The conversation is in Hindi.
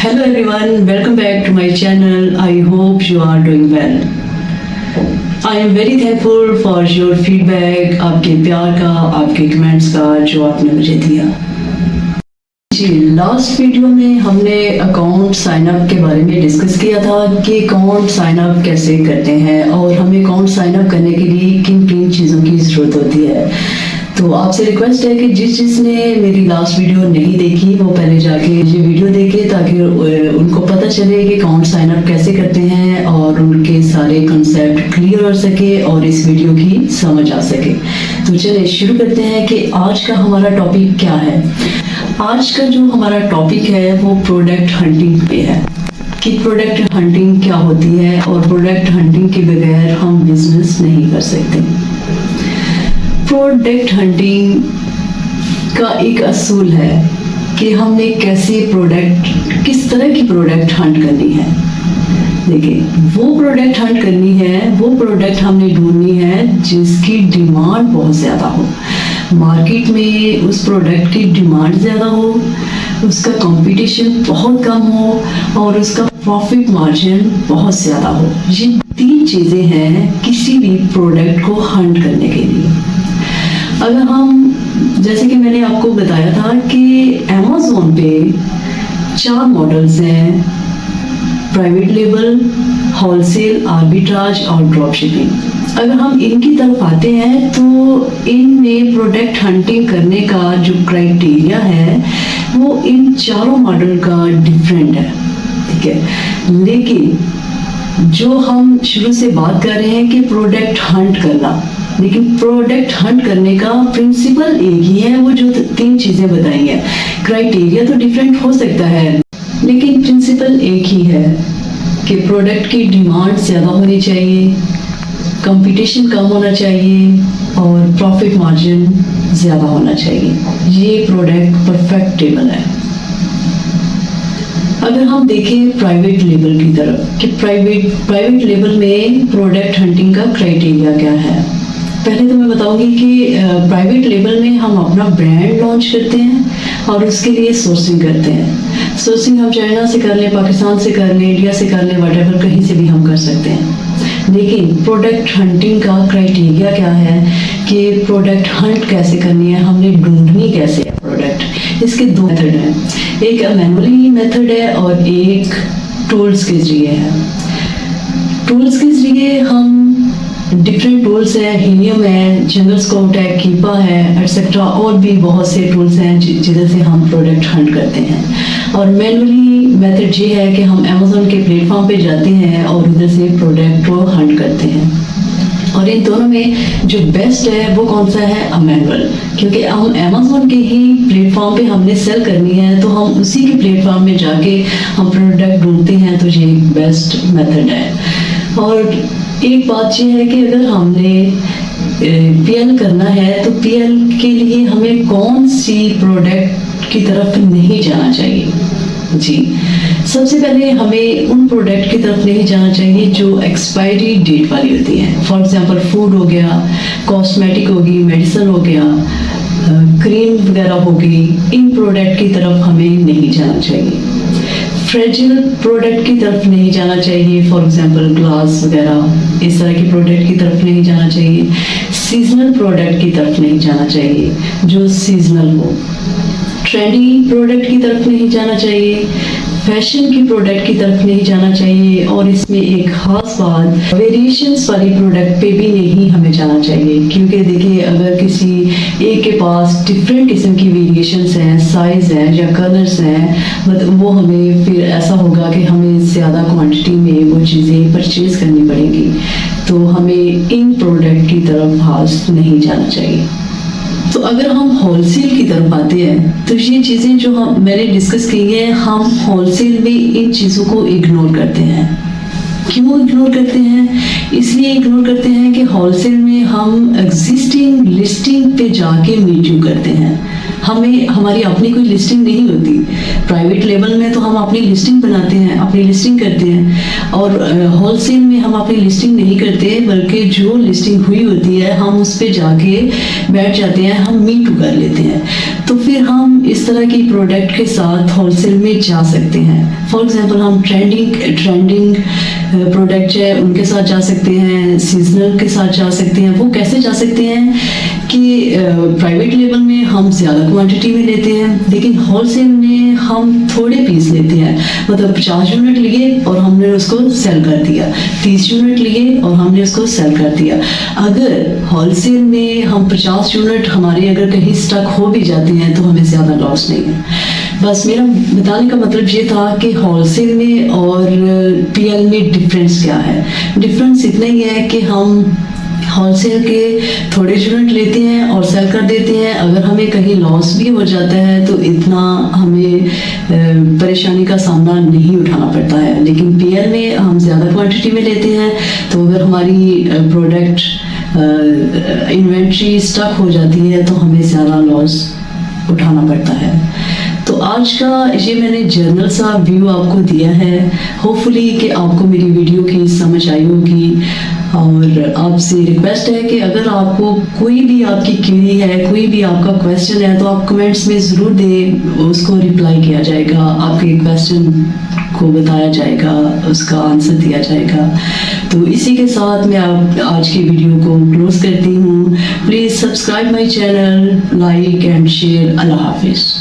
Hello everyone, welcome back to my channel. I hope you are doing well. I am very thankful for your feedback, आपके प्यार का, आपके कमेंट्स का जो आपने मुझे दिया। जी, लास्ट वीडियो में हमने अकाउंट साइन अप के बारे में डिस्कस किया था कि अकाउंट साइन अप कैसे करते हैं और हमें अकाउंट साइन अप करने के लिए किन किन चीज़ों की ज़रूरत होती है। तो आपसे रिक्वेस्ट है कि जिसने मेरी लास्ट वीडियो नहीं देखी वो पहले जाके ये वीडियो देखे ताकि उनको पता चले कि अकाउंट साइन अप कैसे करते हैं और उनके सारे कॉन्सेप्ट क्लियर हो सके और इस वीडियो की समझ आ सके। तो चलिए शुरू करते हैं कि आज का हमारा टॉपिक क्या है। आज का जो हमारा टॉपिक है वो प्रोडक्ट हंटिंग पे है कि प्रोडक्ट हंटिंग क्या होती है और प्रोडक्ट हंटिंग के बगैर हम बिजनेस नहीं कर सकते। प्रोडक्ट हंटिंग का एक असूल है कि हमने कैसे प्रोडक्ट, किस तरह की प्रोडक्ट हंट करनी है। देखिए, वो प्रोडक्ट हंट करनी है, वो प्रोडक्ट हमने ढूंढनी है जिसकी डिमांड बहुत ज़्यादा हो, मार्केट में उस प्रोडक्ट की डिमांड ज़्यादा हो, उसका कंपटीशन बहुत कम हो और उसका प्रॉफिट मार्जिन बहुत ज़्यादा हो। ये तीन चीज़ें हैं किसी भी प्रोडक्ट को हंट करने के लिए। अगर हम, जैसे कि मैंने आपको बताया था कि अमेज़न पे 4 मॉडल्स हैं, प्राइवेट लेबल, होलसेल, आर्बिट्राज और ड्रॉप शिपिंग। अगर हम इनकी तरफ आते हैं तो इनमें प्रोडक्ट हंटिंग करने का जो क्राइटेरिया है वो इन चारों मॉडल का डिफरेंट है, ठीक है। लेकिन जो हम शुरू से बात कर रहे हैं कि प्रोडक्ट हंट करना, लेकिन प्रोडक्ट हंट करने का प्रिंसिपल एक ही है, वो जो 3 चीज़ें बताई हैं। क्राइटेरिया तो डिफरेंट हो सकता है लेकिन प्रिंसिपल एक ही है कि प्रोडक्ट की डिमांड ज़्यादा होनी चाहिए, कंपटीशन कम होना चाहिए और प्रॉफिट मार्जिन ज़्यादा होना चाहिए। ये प्रोडक्ट परफेक्टेबल है। अगर हम देखें प्राइवेट लेबल की तरफ कि प्राइवेट लेबल में प्रोडक्ट हंटिंग का क्राइटेरिया क्या है। पहले तो मैं बताऊंगी कि प्राइवेट लेबल में हम अपना ब्रांड लॉन्च करते हैं और उसके लिए सोर्सिंग करते हैं। सोर्सिंग हम चाइना से कर लें, पाकिस्तान से कर लें, इंडिया से कर लें, व्हाटएवर, कहीं से भी हम कर सकते हैं। लेकिन प्रोडक्ट हंटिंग का क्राइटेरिया क्या है कि प्रोडक्ट हंट कैसे करनी है, हमने ढूंढनी कैसे है प्रोडक्ट। इसके 2 मेथड हैं, एक मैनुअली मेथड है और एक टूल्स के जरिए है। टूल्स के जरिए हम डिफरेंट टूल्स हैं, हीलियम है, जंगल स्काउट है, कीपा है, एटसेट्रा, और भी बहुत से टूल्स हैं जिधर से हम प्रोडक्ट हंट करते हैं। और मैनुअली मेथड ये है कि हम अमेज़न के प्लेटफॉर्म पे जाते हैं और उधर से प्रोडक्ट को हंट करते हैं। और इन दोनों में जो बेस्ट है वो कौन सा है, मैनुअल, क्योंकि हम अमेज़न के ही प्लेटफॉर्म पे हमने सेल करनी है तो हम उसी के प्लेटफॉर्म में जाके हम प्रोडक्ट ढूंढते हैं, तो ये बेस्ट मेथड है। और एक बात ये है कि अगर हमने पीएल करना है तो पीएल के लिए हमें कौन सी प्रोडक्ट की तरफ नहीं जाना चाहिए। जी, सबसे पहले हमें उन प्रोडक्ट की तरफ नहीं जाना चाहिए जो एक्सपायरी डेट वाली होती हैं। फॉर एग्जांपल फूड हो गया, कॉस्मेटिक होगी, मेडिसिन हो गया, क्रीम वगैरह होगी, इन प्रोडक्ट की तरफ हमें नहीं जाना चाहिए। फ्रेजिल प्रोडक्ट की तरफ नहीं जाना चाहिए, फॉर एग्जांपल ग्लास वगैरह, इस तरह की प्रोडक्ट की तरफ नहीं जाना चाहिए। सीजनल प्रोडक्ट की तरफ नहीं जाना चाहिए जो सीजनल हो। ट्रेंडी प्रोडक्ट की तरफ नहीं जाना चाहिए, फैशन की प्रोडक्ट की तरफ नहीं जाना चाहिए। और इसमें एक खास बात, वेरिएशंस वाली प्रोडक्ट पे भी नहीं हमें जाना चाहिए, क्योंकि देखिए अगर किसी एक के पास डिफरेंट किस्म की वेरिएशंस हैं, साइज है या कलर्स हैं, मतलब वो हमें फिर ऐसा होगा कि हमें ज़्यादा क्वांटिटी में वो चीज़ें परचेज करनी पड़ेंगी। तो हमें इन प्रोडक्ट की तरफ खास नहीं जाना चाहिए। तो अगर हम होलसेल की तरफ आते हैं तो ये चीज़ें जो मैंने डिस्कस की हैं, हम होलसेल में इन चीज़ों को इग्नोर करते हैं। क्यों इग्नोर करते हैं? इसलिए इग्नोर करते हैं कि होलसेल में हम एग्जिस्टिंग लिस्टिंग पे जाके मीटिंग करते हैं। हमें हमारी अपनी कोई लिस्टिंग नहीं होती। प्राइवेट लेवल में तो हम अपनी लिस्टिंग बनाते हैं, अपनी लिस्टिंग करते हैं, और होलसेल में हम अपनी लिस्टिंग नहीं करते, बल्कि जो लिस्टिंग हुई होती है हम उस पर जाके बैठ जाते हैं, हम मीट कर लेते हैं। तो फिर हम इस तरह की प्रोडक्ट के साथ होलसेल में जा सकते हैं। फॉर एग्जांपल हम ट्रेंडिंग प्रोडक्ट है उनके साथ जा सकते हैं, सीजनल के साथ जा सकते हैं। वो कैसे जा सकते हैं कि प्राइवेट लेवल में हम ज़्यादा क्वांटिटी में लेते हैं, लेकिन होलसेल में हम थोड़े पीस लेते हैं। मतलब 50 यूनिट लिए और हमने उसको सेल कर दिया, 30 यूनिट लिए और हमने उसको सेल कर दिया। अगर होलसेल में हम 50 यूनिट हमारे अगर कहीं स्टक हो भी जाते हैं तो हमें ज़्यादा लॉस नहीं है। बस मेरा बताने का मतलब ये था कि होलसेल में और पीएल में डिफरेंस क्या है। डिफरेंस इतना ही है कि हम होलसेल के थोड़े यूनिट लेते हैं और सेल कर देते हैं। अगर हमें कहीं लॉस भी हो जाता है तो इतना हमें परेशानी का सामना नहीं उठाना पड़ता है। लेकिन पीएल में हम ज़्यादा क्वांटिटी में लेते हैं, तो अगर हमारी प्रोडक्ट इन्वेंट्री स्टक हो जाती है तो हमें ज़्यादा लॉस उठाना पड़ता है। तो आज का ये मैंने जर्नल सा व्यू आपको दिया है। होपफुली कि आपको मेरी वीडियो की समझ आई होगी। और आपसे रिक्वेस्ट है कि अगर आपको कोई भी आपकी क्वेरी है, कोई भी आपका क्वेश्चन है, तो आप कमेंट्स में ज़रूर दें, उसको रिप्लाई किया जाएगा, आपके क्वेश्चन को बताया जाएगा, उसका आंसर दिया जाएगा। तो इसी के साथ मैं आज की वीडियो को क्लोज करती हूँ। Please subscribe my channel, like and share. अल्लाह हाफिज़।